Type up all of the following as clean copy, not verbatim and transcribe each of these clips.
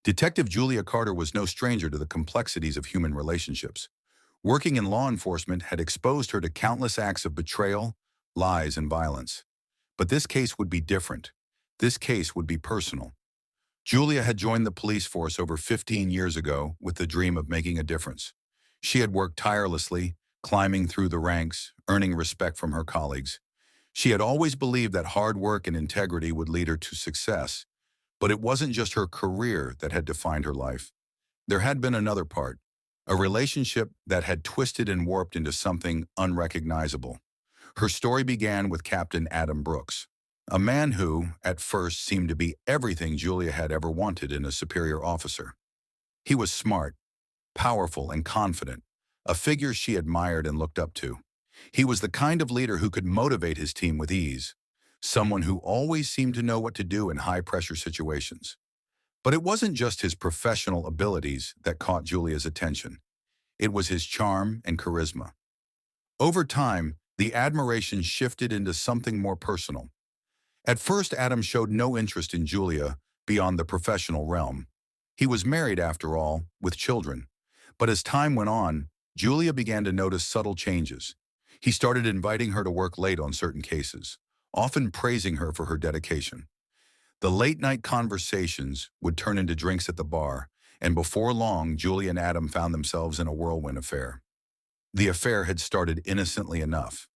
Detective Julia Carter was no stranger to the complexities of human relationships. Working in law enforcement had exposed her to countless acts of betrayal, lies, and violence. But this case would be different. This case would be personal. Julia had joined the police force over 15 years ago with the dream of making a difference. She had worked tirelessly, climbing through the ranks, earning respect from her colleagues. She had always believed that hard work and integrity would lead her to success. But it wasn't just her career that had defined her life. There had been another part, a relationship that had twisted and warped into something unrecognizable. Her story began with Captain Adam Brooks, a man who, at first, seemed to be everything Julia had ever wanted in a superior officer. He was smart, powerful, and confident, a figure she admired and looked up to. He was the kind of leader who could motivate his team with ease, someone who always seemed to know what to do in high-pressure situations. But it wasn't just his professional abilities that caught Julia's attention. It was his charm and charisma. Over time, the admiration shifted into something more personal. At first, Adam showed no interest in Julia beyond the professional realm. He was married, after all, with children. But as time went on, Julia began to notice subtle changes. He started inviting her to work late on certain cases, often praising her for her dedication. The late-night conversations would turn into drinks at the bar, and before long, Julia and Adam found themselves in a whirlwind affair. The affair had started innocently enough.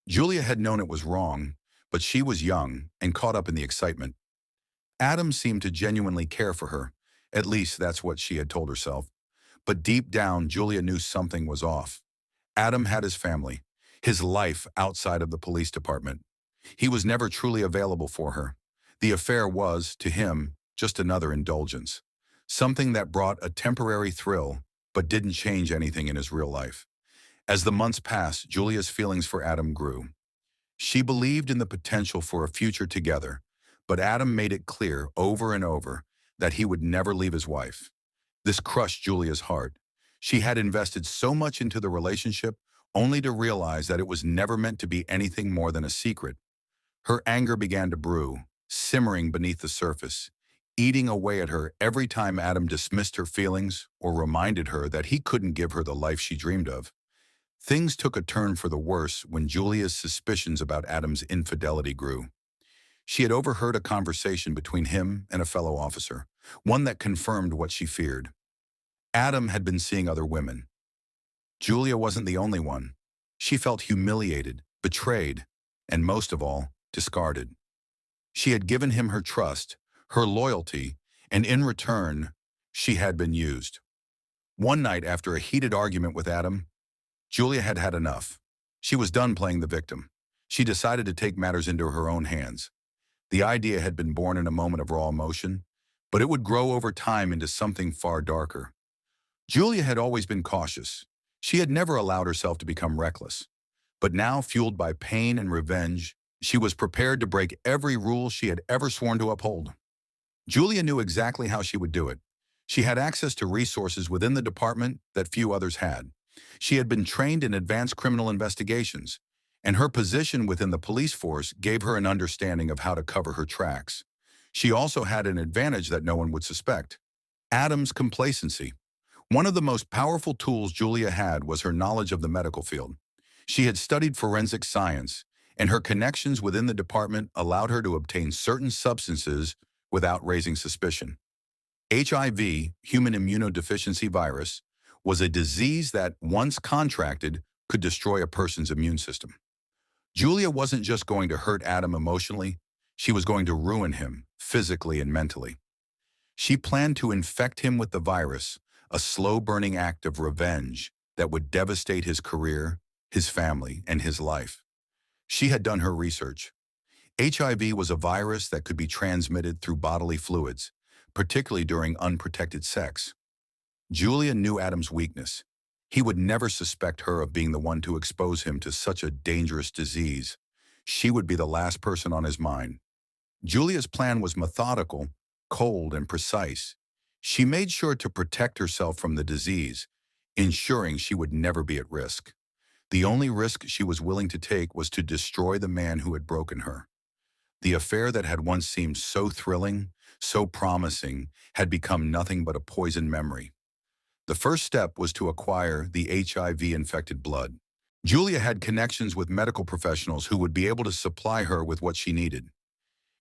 Julia had known it was wrong, but she was young and caught up in the excitement. Adam seemed to genuinely care for her, at least that's what she had told herself. But deep down, Julia knew something was off. Adam had his family, his life outside of the police department. He was never truly available for her. The affair was, to him, just another indulgence, something that brought a temporary thrill but didn't change anything in his real life. As the months passed, Julia's feelings for Adam grew. She believed in the potential for a future together, but Adam made it clear over and over that he would never leave his wife. This crushed Julia's heart. She had invested so much into the relationship only to realize that it was never meant to be anything more than a secret. Her anger began to brew, simmering beneath the surface, eating away at her every time Adam dismissed her feelings or reminded her that he couldn't give her the life she dreamed of. Things took a turn for the worse when Julia's suspicions about Adam's infidelity grew. She had overheard a conversation between him and a fellow officer, one that confirmed what she feared. Adam had been seeing other women. Julia wasn't the only one. She felt humiliated, betrayed, and most of all, discarded. She had given him her trust, her loyalty, and in return, she had been used. One night, after a heated argument with Adam, Julia had had enough. She was done playing the victim. She decided to take matters into her own hands. The idea had been born in a moment of raw emotion, but it would grow over time into something far darker. Julia had always been cautious. She had never allowed herself to become reckless. But now, fueled by pain and revenge, she was prepared to break every rule she had ever sworn to uphold. Julia knew exactly how she would do it. She had access to resources within the department that few others had. She had been trained in advanced criminal investigations, and her position within the police force gave her an understanding of how to cover her tracks. She also had an advantage that no one would suspect: Adam's complacency. One of the most powerful tools Julia had was her knowledge of the medical field. She had studied forensic science, and her connections within the department allowed her to obtain certain substances without raising suspicion. HIV, human immunodeficiency virus, was a disease that, once contracted, could destroy a person's immune system. Julia wasn't just going to hurt Adam emotionally, she was going to ruin him, physically and mentally. She planned to infect him with the virus, a slow-burning act of revenge that would devastate his career, his family, and his life. She had done her research. HIV was a virus that could be transmitted through bodily fluids, particularly during unprotected sex. Julia knew Adam's weakness. He would never suspect her of being the one to expose him to such a dangerous disease. She would be the last person on his mind. Julia's plan was methodical, cold, and precise. She made sure to protect herself from the disease, ensuring she would never be at risk. The only risk she was willing to take was to destroy the man who had broken her. The affair that had once seemed so thrilling, so promising, had become nothing but a poisoned memory. The first step was to acquire the HIV-infected blood. Julia had connections with medical professionals who would be able to supply her with what she needed.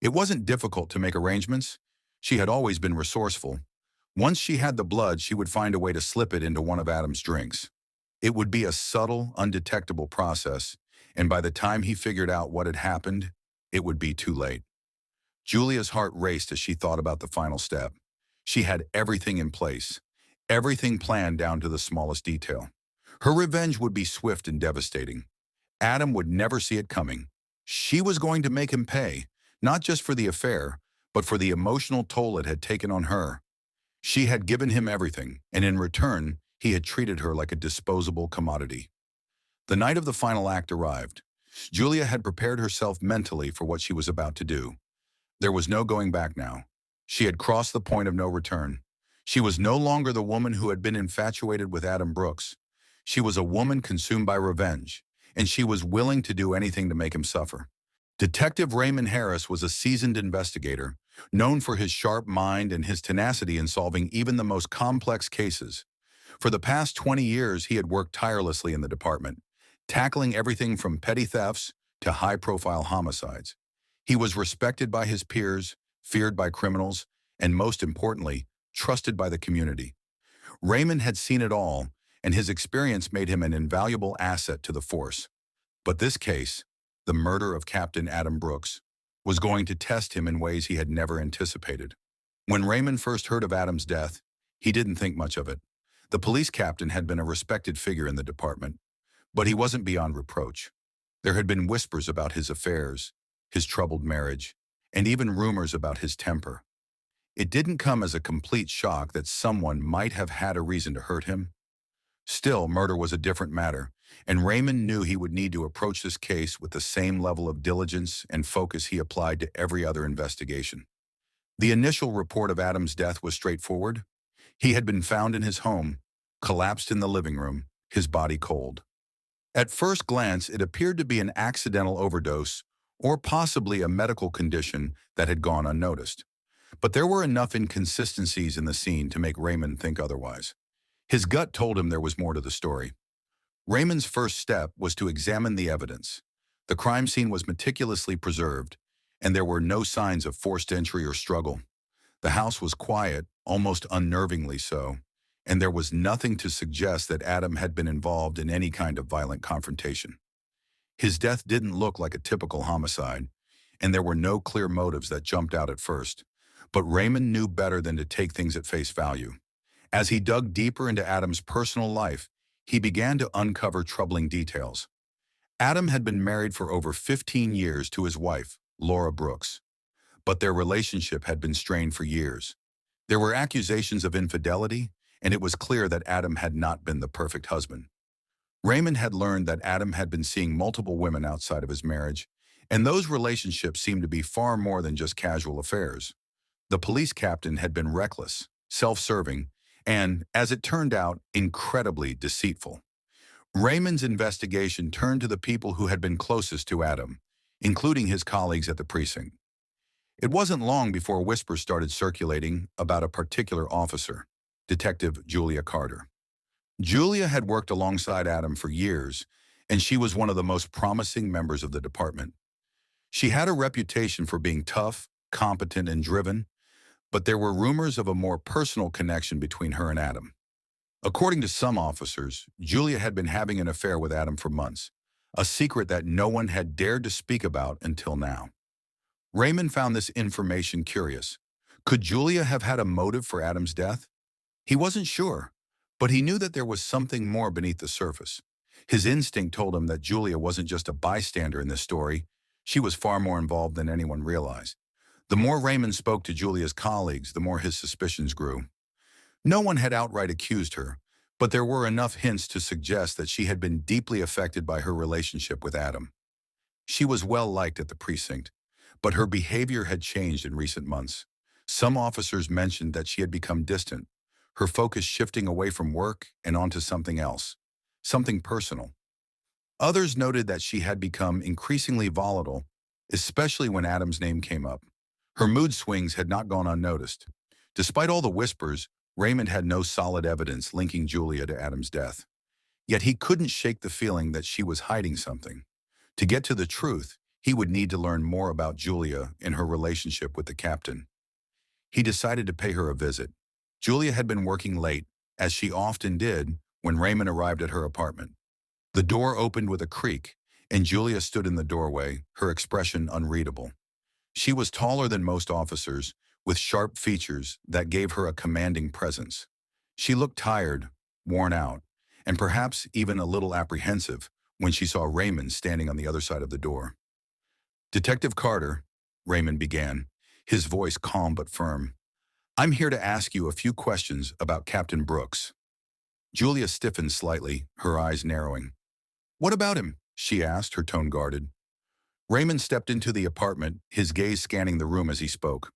It wasn't difficult to make arrangements. She had always been resourceful. Once she had the blood, she would find a way to slip it into one of Adam's drinks. It would be a subtle, undetectable process, and by the time he figured out what had happened, it would be too late. Julia's heart raced as she thought about the final step. She had everything in place, everything planned down to the smallest detail. Her revenge would be swift and devastating. Adam would never see it coming. She was going to make him pay, not just for the affair, but for the emotional toll it had taken on her. She had given him everything, and in return, he had treated her like a disposable commodity. The night of the final act arrived. Julia had prepared herself mentally for what she was about to do. There was no going back now. She had crossed the point of no return. She was no longer the woman who had been infatuated with Adam Brooks. She was a woman consumed by revenge, and she was willing to do anything to make him suffer. Detective Raymond Harris was a seasoned investigator, known for his sharp mind and his tenacity in solving even the most complex cases. For the past 20 years, he had worked tirelessly in the department, tackling everything from petty thefts to high-profile homicides. He was respected by his peers, feared by criminals, and most importantly, trusted by the community. Raymond had seen it all, and his experience made him an invaluable asset to the force. But this case, the murder of Captain Adam Brooks, was going to test him in ways he had never anticipated. When Raymond first heard of Adam's death, he didn't think much of it. The police captain had been a respected figure in the department, but he wasn't beyond reproach. There had been whispers about his affairs, his troubled marriage, and even rumors about his temper. It didn't come as a complete shock that someone might have had a reason to hurt him. Still, murder was a different matter, and Raymond knew he would need to approach this case with the same level of diligence and focus he applied to every other investigation. The initial report of Adam's death was straightforward. He had been found in his home, collapsed in the living room, his body cold. At first glance, it appeared to be an accidental overdose or possibly a medical condition that had gone unnoticed. But there were enough inconsistencies in the scene to make Raymond think otherwise. His gut told him there was more to the story. Raymond's first step was to examine the evidence. The crime scene was meticulously preserved, and there were no signs of forced entry or struggle. The house was quiet, almost unnervingly so, and there was nothing to suggest that Adam had been involved in any kind of violent confrontation. His death didn't look like a typical homicide, and there were no clear motives that jumped out at first. But Raymond knew better than to take things at face value. As he dug deeper into Adam's personal life, he began to uncover troubling details. Adam had been married for over 15 years to his wife, Laura Brooks, but their relationship had been strained for years. There were accusations of infidelity, and it was clear that Adam had not been the perfect husband. Raymond had learned that Adam had been seeing multiple women outside of his marriage, and those relationships seemed to be far more than just casual affairs. The police captain had been reckless, self-serving, and, as it turned out, incredibly deceitful. Raymond's investigation turned to the people who had been closest to Adam, including his colleagues at the precinct. It wasn't long before whispers started circulating about a particular officer, Detective Julia Carter. Julia had worked alongside Adam for years, and she was one of the most promising members of the department. She had a reputation for being tough, competent, and driven, but there were rumors of a more personal connection between her and Adam. According to some officers, Julia had been having an affair with Adam for months, a secret that no one had dared to speak about until now. Raymond found this information curious. Could Julia have had a motive for Adam's death? He wasn't sure, but he knew that there was something more beneath the surface. His instinct told him that Julia wasn't just a bystander in this story. She was far more involved than anyone realized. The more Raymond spoke to Julia's colleagues, the more his suspicions grew. No one had outright accused her, but there were enough hints to suggest that she had been deeply affected by her relationship with Adam. She was well liked at the precinct, but her behavior had changed in recent months. Some officers mentioned that she had become distant, her focus shifting away from work and onto something else, something personal. Others noted that she had become increasingly volatile, especially when Adam's name came up. Her mood swings had not gone unnoticed. Despite all the whispers, Raymond had no solid evidence linking Julia to Adam's death. Yet he couldn't shake the feeling that she was hiding something. To get to the truth, he would need to learn more about Julia and her relationship with the captain. He decided to pay her a visit. Julia had been working late, as she often did, when Raymond arrived at her apartment. The door opened with a creak, and Julia stood in the doorway, her expression unreadable. She was taller than most officers, with sharp features that gave her a commanding presence. She looked tired, worn out, and perhaps even a little apprehensive when she saw Raymond standing on the other side of the door. "Detective Carter," Raymond began, his voice calm but firm, "I'm here to ask you a few questions about Captain Brooks." Julia stiffened slightly, her eyes narrowing. "What about him?" she asked, her tone guarded. Raymond stepped into the apartment, his gaze scanning the room as he spoke.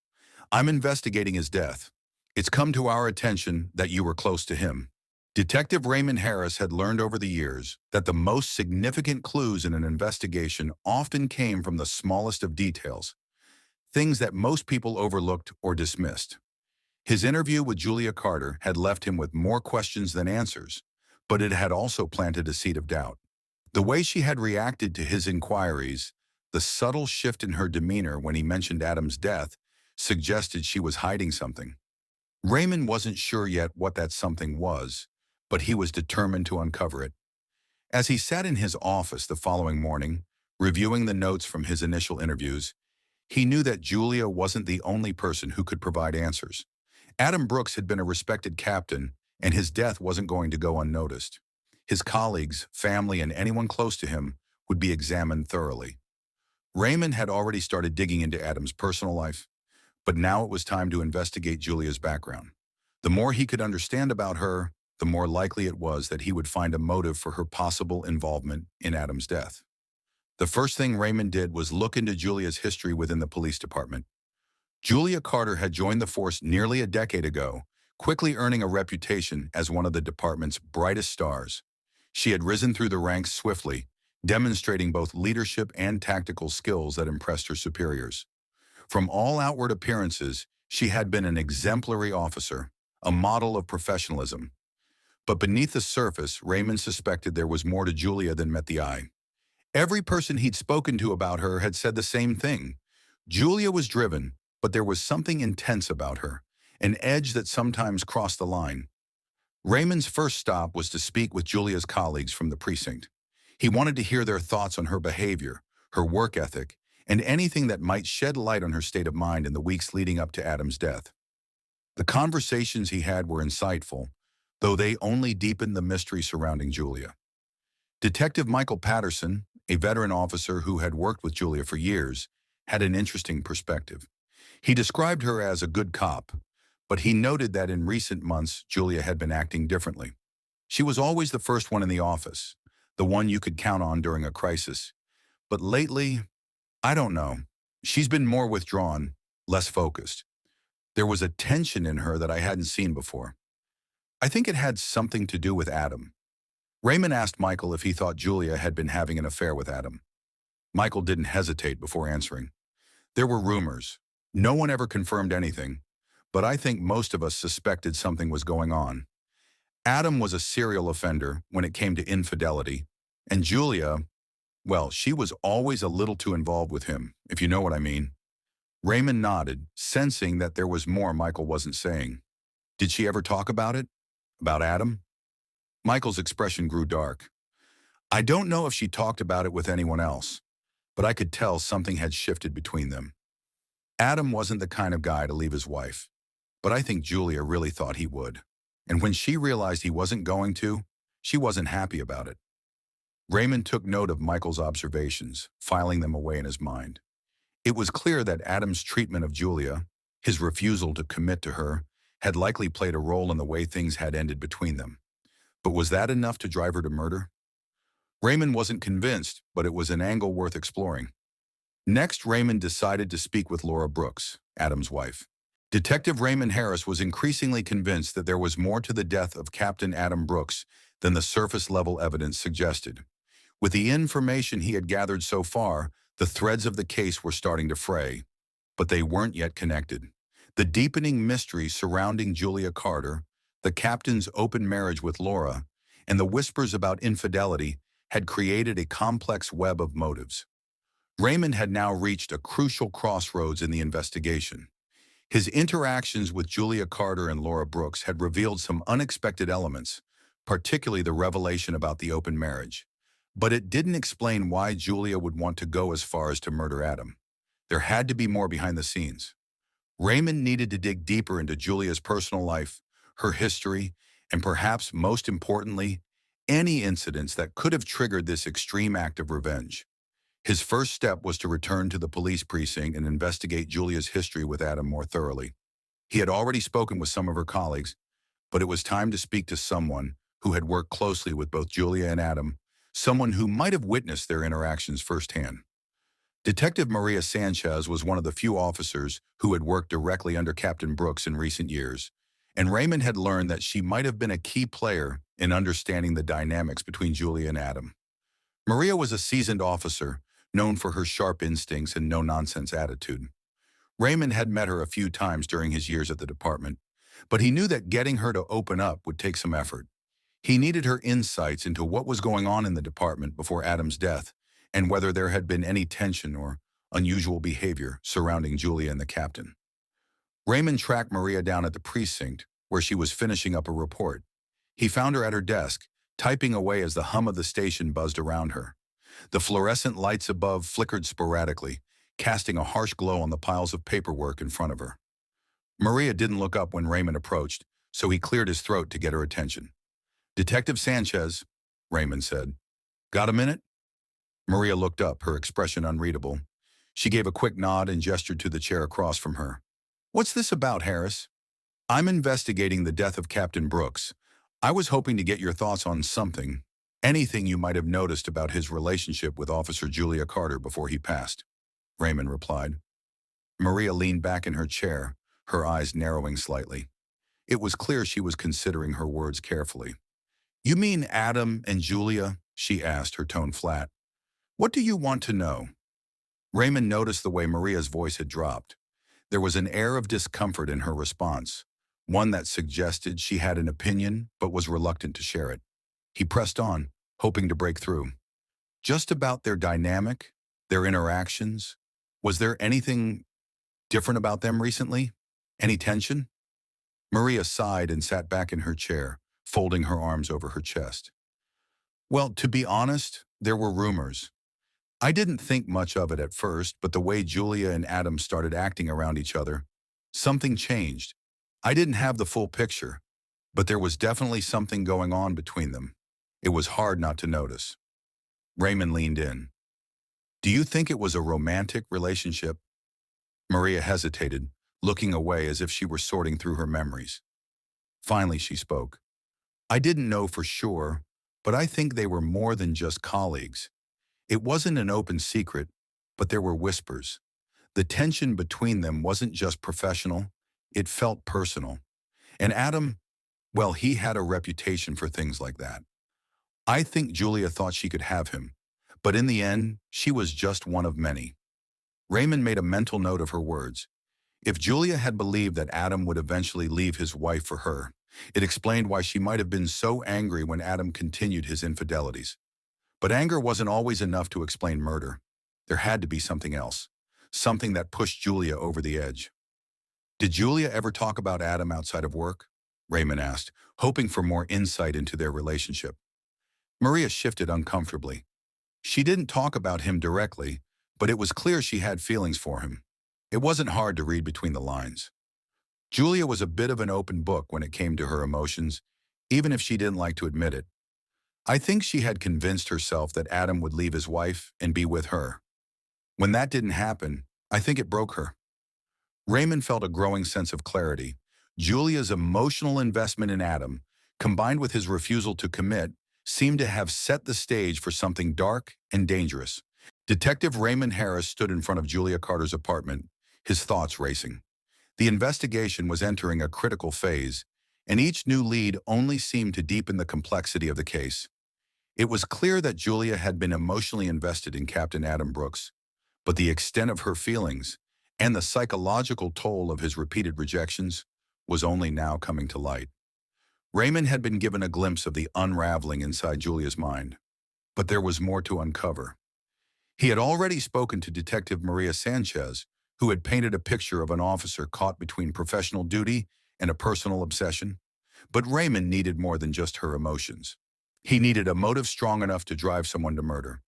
"I'm investigating his death. It's come to our attention that you were close to him." Detective Raymond Harris had learned over the years that the most significant clues in an investigation often came from the smallest of details, things that most people overlooked or dismissed. His interview with Julia Carter had left him with more questions than answers, but it had also planted a seed of doubt. The way she had reacted to his inquiries, the subtle shift in her demeanor when he mentioned Adam's death, suggested she was hiding something. Raymond wasn't sure yet what that something was, but he was determined to uncover it. As he sat in his office the following morning, reviewing the notes from his initial interviews, he knew that Julia wasn't the only person who could provide answers. Adam Brooks had been a respected captain, and his death wasn't going to go unnoticed. His colleagues, family, and anyone close to him would be examined thoroughly. Raymond had already started digging into Adam's personal life, but now it was time to investigate Julia's background. The more he could understand about her, the more likely it was that he would find a motive for her possible involvement in Adam's death. The first thing Raymond did was look into Julia's history within the police department. Julia Carter had joined the force nearly a decade ago, quickly earning a reputation as one of the department's brightest stars. She had risen through the ranks swiftly, demonstrating both leadership and tactical skills that impressed her superiors. From all outward appearances, she had been an exemplary officer, a model of professionalism. But beneath the surface, Raymond suspected there was more to Julia than met the eye. Every person he'd spoken to about her had said the same thing. Julia was driven, but there was something intense about her, an edge that sometimes crossed the line. Raymond's first stop was to speak with Julia's colleagues from the precinct. He wanted to hear their thoughts on her behavior, her work ethic, and anything that might shed light on her state of mind in the weeks leading up to Adam's death. The conversations he had were insightful, though they only deepened the mystery surrounding Julia. Detective Michael Patterson, a veteran officer who had worked with Julia for years, had an interesting perspective. He described her as a good cop, but he noted that in recent months, Julia had been acting differently. She was always the first one in the office, the one you could count on during a crisis. But lately, I don't know. She's been more withdrawn, less focused. There was a tension in her that I hadn't seen before. I think it had something to do with Adam. Raymond asked Michael if he thought Julia had been having an affair with Adam. Michael didn't hesitate before answering. There were rumors. No one ever confirmed anything, but I think most of us suspected something was going on. Adam was a serial offender when it came to infidelity, and Julia, well, she was always a little too involved with him, if you know what I mean. Raymond nodded, sensing that there was more Michael wasn't saying. Did she ever talk about it? About Adam? Michael's expression grew dark. I don't know if she talked about it with anyone else, but I could tell something had shifted between them. Adam wasn't the kind of guy to leave his wife, but I think Julia really thought he would. And when she realized he wasn't going to, she wasn't happy about it. Raymond took note of Michael's observations, filing them away in his mind. It was clear that Adam's treatment of Julia, his refusal to commit to her, had likely played a role in the way things had ended between them. But was that enough to drive her to murder? Raymond wasn't convinced, but it was an angle worth exploring. Next, Raymond decided to speak with Laura Brooks, Adam's wife. Detective Raymond Harris was increasingly convinced that there was more to the death of Captain Adam Brooks than the surface-level evidence suggested. With the information he had gathered so far, The threads of the case were starting to fray, but they weren't yet connected. The deepening mystery surrounding Julia Carter, the captain's open marriage with Laura, and the whispers about infidelity had created a complex web of motives. Raymond had now reached a crucial crossroads in the investigation. His interactions with Julia Carter and Laura Brooks had revealed some unexpected elements, particularly the revelation about the open marriage. But it didn't explain why Julia would want to go as far as to murder Adam. There had to be more behind the scenes. Raymond needed to dig deeper into Julia's personal life, her history, and perhaps most importantly, any incidents that could have triggered this extreme act of revenge. His first step was to return to the police precinct and investigate Julia's history with Adam more thoroughly. He had already spoken with some of her colleagues, but it was time to speak to someone who had worked closely with both Julia and Adam, someone who might have witnessed their interactions firsthand. Detective Maria Sanchez was one of the few officers who had worked directly under Captain Brooks in recent years, and Raymond had learned that she might have been a key player in understanding the dynamics between Julia and Adam. Maria was a seasoned officer, known for her sharp instincts and no-nonsense attitude. Raymond had met her a few times during his years at the department, but he knew that getting her to open up would take some effort. He needed her insights into what was going on in the department before Adam's death, and whether there had been any tension or unusual behavior surrounding Julia and the captain. Raymond tracked Maria down at the precinct, where she was finishing up a report. He found her at her desk, typing away as the hum of the station buzzed around her. The fluorescent lights above flickered sporadically, casting a harsh glow on the piles of paperwork in front of her. Maria didn't look up when Raymond approached, so he cleared his throat to get her attention. "Detective Sanchez," Raymond said. "Got a minute?" Maria looked up, her expression unreadable. She gave a quick nod and gestured to the chair across from her. "What's this about, Harris?" "I'm investigating the death of Captain Brooks. I was hoping to get your thoughts on something, anything you might have noticed about his relationship with Officer Julia Carter before he passed," Raymond replied. Maria leaned back in her chair, her eyes narrowing slightly. It was clear she was considering her words carefully. "You mean Adam and Julia?" she asked, her tone flat. "What do you want to know?" Raymond noticed the way Maria's voice had dropped. There was an air of discomfort in her response, one that suggested she had an opinion but was reluctant to share it. He pressed on, hoping to break through. "Just about their dynamic, their interactions? Was there anything different about them recently? Any tension?" Maria sighed and sat back in her chair, folding her arms over her chest. "Well, to be honest, there were rumors. I didn't think much of it at first, but the way Julia and Adam started acting around each other, something changed. I didn't have the full picture, but there was definitely something going on between them. It was hard not to notice." Raymond leaned in. "Do you think it was a romantic relationship?" Maria hesitated, looking away as if she were sorting through her memories. Finally, she spoke. "I didn't know for sure, but I think they were more than just colleagues. It wasn't an open secret, but there were whispers. The tension between them wasn't just professional, it felt personal. And Adam, well, he had a reputation for things like that. I think Julia thought she could have him, but in the end, she was just one of many." Raymond made a mental note of her words. If Julia had believed that Adam would eventually leave his wife for her, it explained why she might have been so angry when Adam continued his infidelities. But anger wasn't always enough to explain murder. There had to be something else, something that pushed Julia over the edge. "Did Julia ever talk about Adam outside of work?" Raymond asked, hoping for more insight into their relationship. Maria shifted uncomfortably. She didn't talk about him directly, but it was clear she had feelings for him. It wasn't hard to read between the lines. Julia was a bit of an open book when it came to her emotions, even if she didn't like to admit it. I think she had convinced herself that Adam would leave his wife and be with her. When that didn't happen, I think it broke her. Raymond felt a growing sense of clarity. Julia's emotional investment in Adam, combined with his refusal to commit, seemed to have set the stage for something dark and dangerous. Detective Raymond Harris stood in front of Julia Carter's apartment, his thoughts racing. The investigation was entering a critical phase, and each new lead only seemed to deepen the complexity of the case. It was clear that Julia had been emotionally invested in Captain Adam Brooks, But the extent of her feelings and the psychological toll of his repeated rejections was only now coming to light. Raymond had been given a glimpse of the unraveling inside Julia's mind, but there was more to uncover. He had already spoken to Detective Maria Sanchez, who had painted a picture of an officer caught between professional duty and a personal obsession. But Raymond needed more than just her emotions. He needed a motive strong enough to drive someone to murder.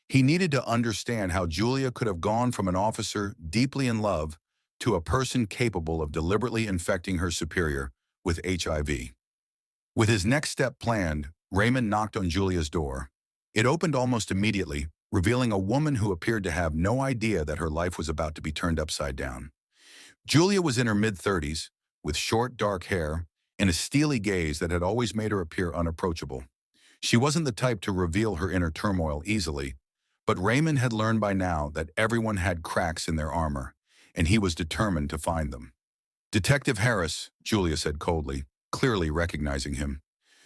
He needed to understand how Julia could have gone from an officer deeply in love to a person capable of deliberately infecting her superior with HIV. With his next step planned, Raymond knocked on Julia's door. It opened almost immediately, revealing a woman who appeared to have no idea that her life was about to be turned upside down. Julia was in her mid-30s, with short, dark hair and a steely gaze that had always made her appear unapproachable. She wasn't the type to reveal her inner turmoil easily, but Raymond had learned by now that everyone had cracks in their armor, and he was determined to find them. "Detective Harris," Julia said coldly, clearly recognizing him.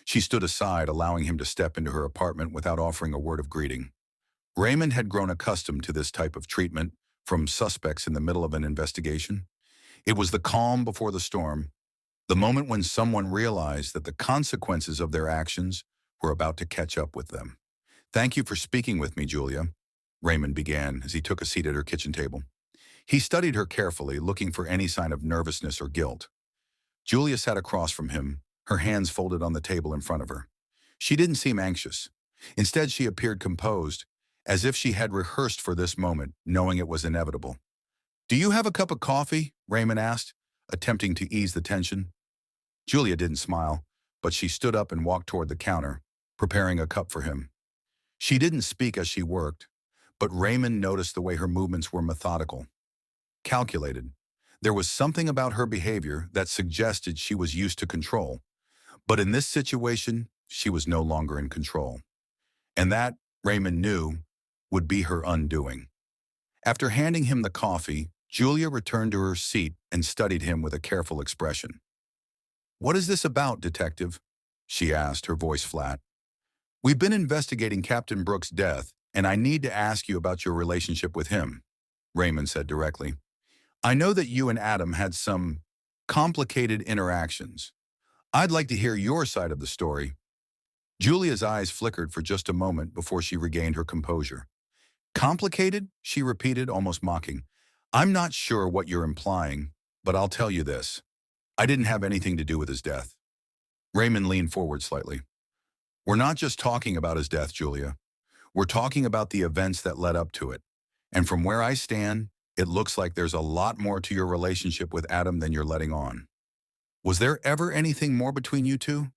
She stood aside, allowing him to step into her apartment without offering a word of greeting. Raymond had grown accustomed to this type of treatment from suspects in the middle of an investigation. It was the calm before the storm, the moment when someone realized that the consequences of their actions were about to catch up with them. "Thank you for speaking with me, Julia," Raymond began as he took a seat at her kitchen table. He studied her carefully, looking for any sign of nervousness or guilt. Julia sat across from him, her hands folded on the table in front of her. She didn't seem anxious. Instead, she appeared composed, as if she had rehearsed for this moment, knowing it was inevitable. "Do you have a cup of coffee?" Raymond asked, attempting to ease the tension. Julia didn't smile, but she stood up and walked toward the counter, preparing a cup for him. She didn't speak as she worked, but Raymond noticed the way her movements were methodical, calculated. There was something about her behavior that suggested she was used to control, but in this situation, she was no longer in control. And that, Raymond knew, would be her undoing. After handing him the coffee, Julia returned to her seat and studied him with a careful expression. "What is this about, Detective?" she asked, her voice flat. "We've been investigating Captain Brooks' death, and I need to ask you about your relationship with him," Raymond said directly. "I know that you and Adam had some complicated interactions. I'd like to hear your side of the story." Julia's eyes flickered for just a moment before she regained her composure. "Complicated?" she repeated, almost mocking. "I'm not sure what you're implying, but I'll tell you this. I didn't have anything to do with his death." Raymond leaned forward slightly. "We're not just talking about his death, Julia. We're talking about the events that led up to it. And from where I stand, it looks like there's a lot more to your relationship with Adam than you're letting on. Was there ever anything more between you two?"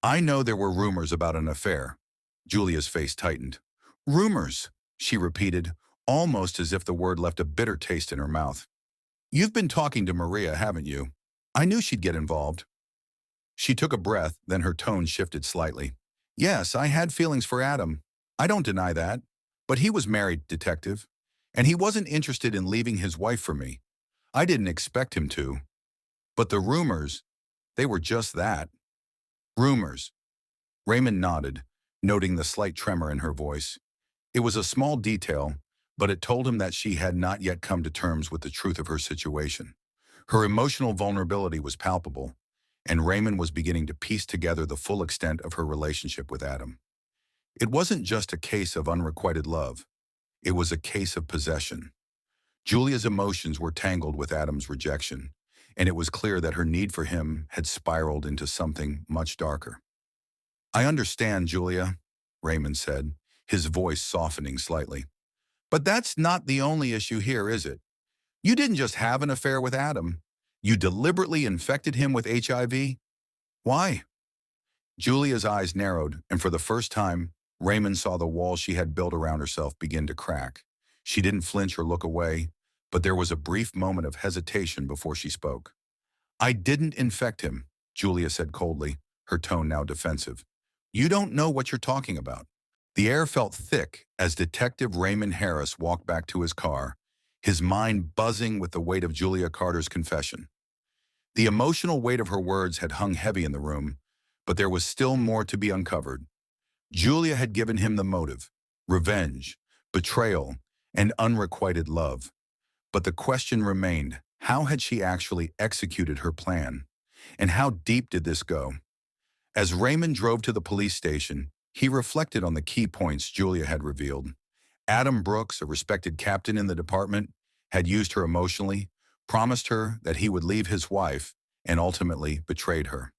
"I know there were rumors about an affair." Julia's face tightened. "Rumors," she repeated, almost as if the word left a bitter taste in her mouth. "You've been talking to Maria, haven't you? I knew she'd get involved." She took a breath, then her tone shifted slightly. "Yes, I had feelings for Adam. I don't deny that. But he was married, Detective. And he wasn't interested in leaving his wife for me. I didn't expect him to. But the rumors, they were just that. Rumors." Raymond nodded, noting the slight tremor in her voice. It was a small detail, but it told him that she had not yet come to terms with the truth of her situation. Her emotional vulnerability was palpable, and Raymond was beginning to piece together the full extent of her relationship with Adam. It wasn't just a case of unrequited love. It was a case of possession. Julia's emotions were tangled with Adam's rejection, and it was clear that her need for him had spiraled into something much darker. "I understand, Julia," Raymond said, his voice softening slightly. "But that's not the only issue here, is it? You didn't just have an affair with Adam. You deliberately infected him with HIV. Why?" Julia's eyes narrowed, and for the first time, Raymond saw the wall she had built around herself begin to crack. She didn't flinch or look away, but there was a brief moment of hesitation before she spoke. "I didn't infect him," Julia said coldly, her tone now defensive. "You don't know what you're talking about." The air felt thick as Detective Raymond Harris walked back to his car, his mind buzzing with the weight of Julia Carter's confession. The emotional weight of her words had hung heavy in the room, but there was still more to be uncovered. Julia had given him the motive, revenge, betrayal, and unrequited love. But the question remained, how had she actually executed her plan? And how deep did this go? As Raymond drove to the police station, he reflected on the key points Julia had revealed. Adam Brooks, a respected captain in the department, had used her emotionally, promised her that he would leave his wife, and ultimately betrayed her.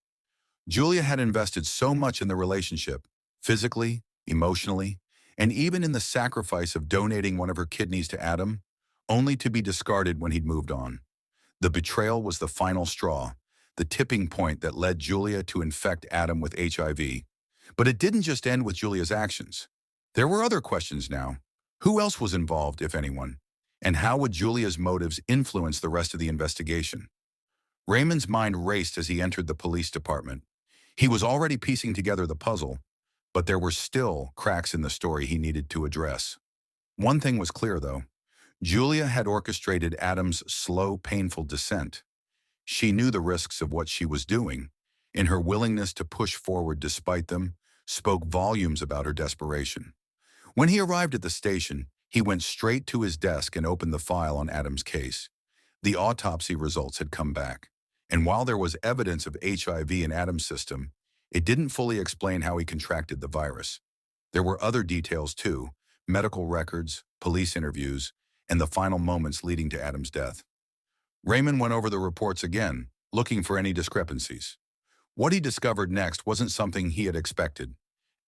Julia had invested so much in the relationship, physically, emotionally, and even in the sacrifice of donating one of her kidneys to Adam, only to be discarded when he'd moved on. The betrayal was the final straw, the tipping point that led Julia to infect Adam with HIV. But it didn't just end with Julia's actions. There were other questions now. Who else was involved, if anyone? And how would Julia's motives influence the rest of the investigation? Raymond's mind raced as he entered the police department. He was already piecing together the puzzle, but there were still cracks in the story he needed to address. One thing was clear, though. Julia had orchestrated Adam's slow, painful descent. She knew the risks of what she was doing, and her willingness to push forward despite them spoke volumes about her desperation. When he arrived at the station, he went straight to his desk and opened the file on Adam's case. The autopsy results had come back, and while there was evidence of HIV in Adam's system, it didn't fully explain how he contracted the virus. There were other details too: medical records, police interviews, and the final moments leading to Adam's death. Raymond went over the reports again, looking for any discrepancies. What he discovered next wasn't something he had expected.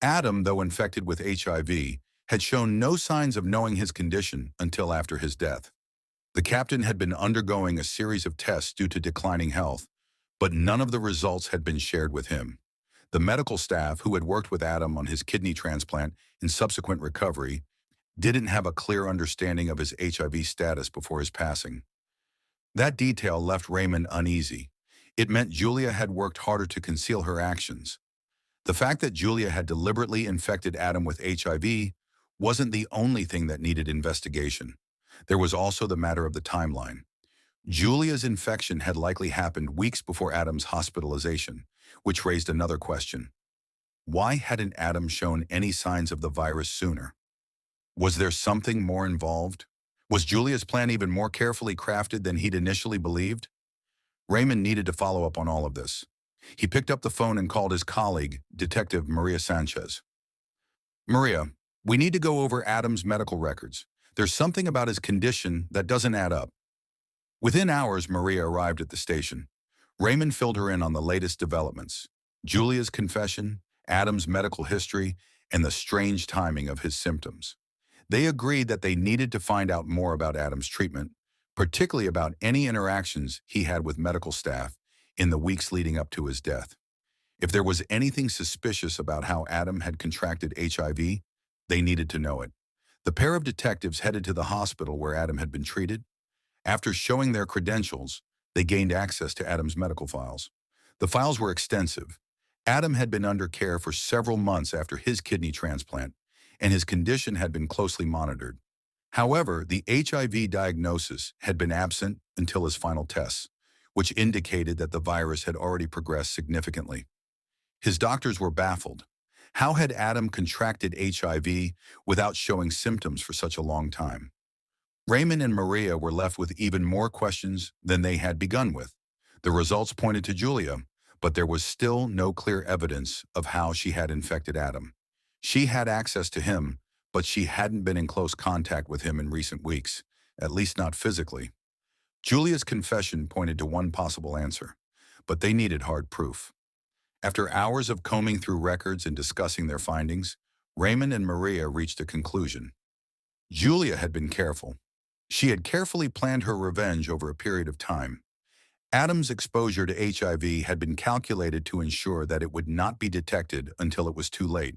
Adam, though infected with HIV, had shown no signs of knowing his condition until after his death. The captain had been undergoing a series of tests due to declining health, but none of the results had been shared with him. The medical staff who had worked with Adam on his kidney transplant and subsequent recovery didn't have a clear understanding of his HIV status before his passing. That detail left Raymond uneasy. It meant Julia had worked harder to conceal her actions. The fact that Julia had deliberately infected Adam with HIV wasn't the only thing that needed investigation. There was also the matter of the timeline. Julia's infection had likely happened weeks before Adam's hospitalization, which raised another question. Why hadn't Adam shown any signs of the virus sooner? Was there something more involved? Was Julia's plan even more carefully crafted than he'd initially believed? Raymond needed to follow up on all of this. He picked up the phone and called his colleague, Detective Maria Sanchez. Maria, we need to go over Adam's medical records. There's something about his condition that doesn't add up. Within hours, Maria arrived at the station. Raymond filled her in on the latest developments: Julia's confession, Adam's medical history, and the strange timing of his symptoms. They agreed that they needed to find out more about Adam's treatment, particularly about any interactions he had with medical staff in the weeks leading up to his death. If there was anything suspicious about how Adam had contracted HIV, they needed to know it. The pair of detectives headed to the hospital where Adam had been treated. After showing their credentials, they gained access to Adam's medical files. The files were extensive. Adam had been under care for several months after his kidney transplant, and his condition had been closely monitored. However, the HIV diagnosis had been absent until his final tests, which indicated that the virus had already progressed significantly. His doctors were baffled. How had Adam contracted HIV without showing symptoms for such a long time? Raymond and Maria were left with even more questions than they had begun with. The results pointed to Julia, but there was still no clear evidence of how she had infected Adam. She had access to him, but she hadn't been in close contact with him in recent weeks, at least not physically. Julia's confession pointed to one possible answer, but they needed hard proof. After hours of combing through records and discussing their findings, Raymond and Maria reached a conclusion. Julia had been careful. She had carefully planned her revenge over a period of time. Adam's exposure to HIV had been calculated to ensure that it would not be detected until it was too late.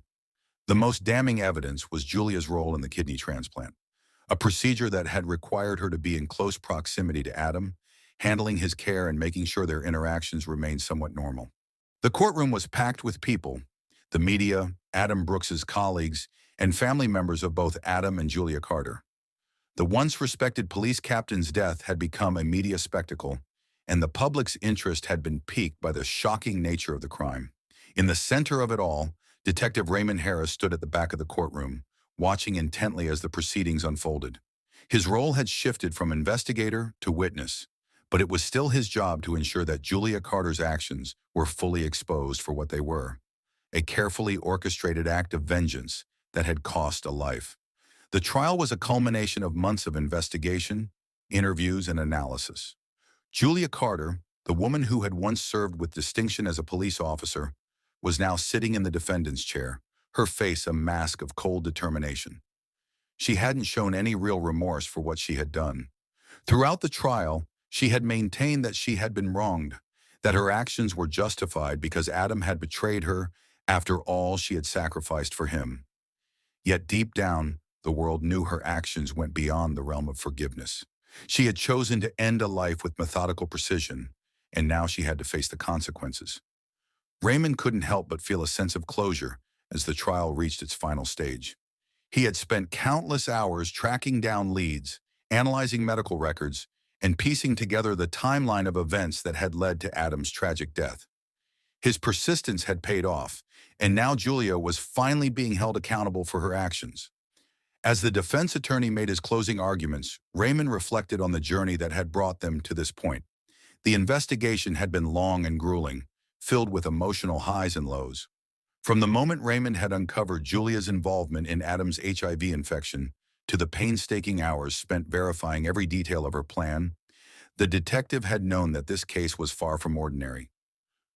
The most damning evidence was Julia's role in the kidney transplant, a procedure that had required her to be in close proximity to Adam, handling his care and making sure their interactions remained somewhat normal. The courtroom was packed with people: the media, Adam Brooks's colleagues, and family members of both Adam and Julia Carter. The once respected police captain's death had become a media spectacle, and the public's interest had been piqued by the shocking nature of the crime. In the center of it all, Detective Raymond Harris stood at the back of the courtroom, watching intently as the proceedings unfolded. His role had shifted from investigator to witness, but it was still his job to ensure that Julia Carter's actions were fully exposed for what they were, a carefully orchestrated act of vengeance that had cost a life. The trial was a culmination of months of investigation, interviews, and analysis. Julia Carter, the woman who had once served with distinction as a police officer, was now sitting in the defendant's chair, her face a mask of cold determination. She hadn't shown any real remorse for what she had done. Throughout the trial, she had maintained that she had been wronged, that her actions were justified because Adam had betrayed her after all she had sacrificed for him. Yet deep down, the world knew her actions went beyond the realm of forgiveness. She had chosen to end a life with methodical precision, and now she had to face the consequences. Raymond couldn't help but feel a sense of closure as the trial reached its final stage. He had spent countless hours tracking down leads, analyzing medical records, and piecing together the timeline of events that had led to Adam's tragic death. His persistence had paid off, and now Julia was finally being held accountable for her actions. As the defense attorney made his closing arguments, Raymond reflected on the journey that had brought them to this point. The investigation had been long and grueling, filled with emotional highs and lows. From the moment Raymond had uncovered Julia's involvement in Adam's HIV infection to the painstaking hours spent verifying every detail of her plan, the detective had known that this case was far from ordinary.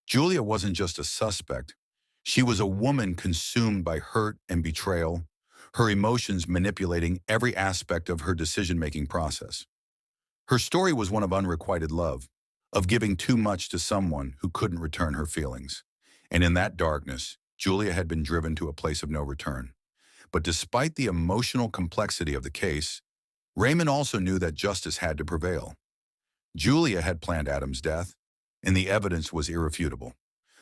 Julia wasn't just a suspect. She was a woman consumed by hurt and betrayal, her emotions manipulating every aspect of her decision-making process. Her story was one of unrequited love, of giving too much to someone who couldn't return her feelings. And in that darkness, Julia had been driven to a place of no return. But despite the emotional complexity of the case, Raymond also knew that justice had to prevail. Julia had planned Adam's death, and the evidence was irrefutable.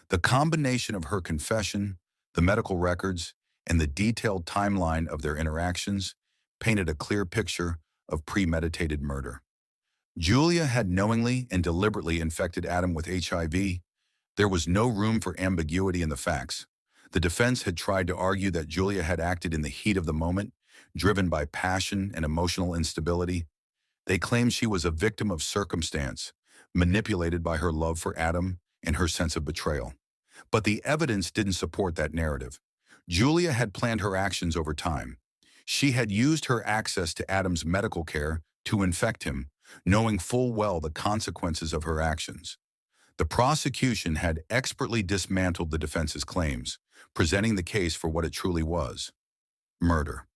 The combination of her confession, the medical records, and the detailed timeline of their interactions painted a clear picture of premeditated murder. Julia had knowingly and deliberately infected Adam with HIV. There was no room for ambiguity in the facts. The defense had tried to argue that Julia had acted in the heat of the moment, driven by passion and emotional instability. They claimed she was a victim of circumstance, manipulated by her love for Adam and her sense of betrayal. But the evidence didn't support that narrative. Julia had planned her actions over time. She had used her access to Adam's medical care to infect him, knowing full well the consequences of her actions. The prosecution had expertly dismantled the defense's claims, presenting the case for what it truly was: murder.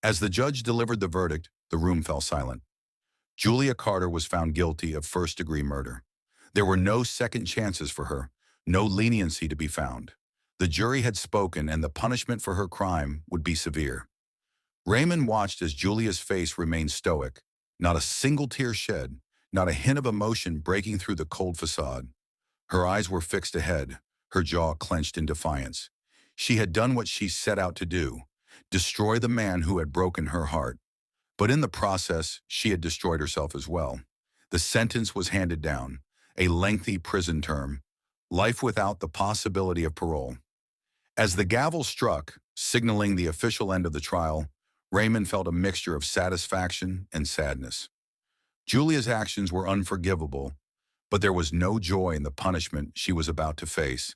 As the judge delivered the verdict, the room fell silent. Julia Carter was found guilty of first-degree murder. There were no second chances for her, no leniency to be found. The jury had spoken, and the punishment for her crime would be severe. Raymond watched as Julia's face remained stoic, not a single tear shed, not a hint of emotion breaking through the cold facade. Her eyes were fixed ahead, her jaw clenched in defiance. She had done what she set out to do: destroy the man who had broken her heart. But in the process, she had destroyed herself as well. The sentence was handed down: a lengthy prison term, life without the possibility of parole. As the gavel struck, signaling the official end of the trial, Raymond felt a mixture of satisfaction and sadness. Julia's actions were unforgivable, but there was no joy in the punishment she was about to face.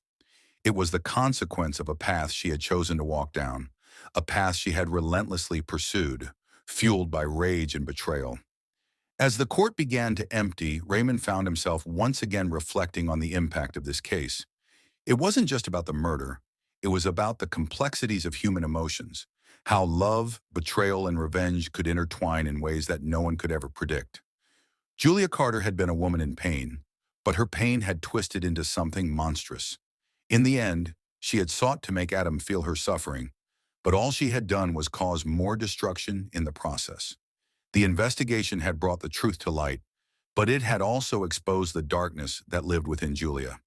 It was the consequence of a path she had chosen to walk down, a path she had relentlessly pursued, fueled by rage and betrayal. As the court began to empty, Raymond found himself once again reflecting on the impact of this case. It wasn't just about the murder. It was about the complexities of human emotions, how love, betrayal, and revenge could intertwine in ways that no one could ever predict. Julia Carter had been a woman in pain, but her pain had twisted into something monstrous. In the end, she had sought to make Adam feel her suffering, but all she had done was cause more destruction in the process. The investigation had brought the truth to light, but it had also exposed the darkness that lived within Julia.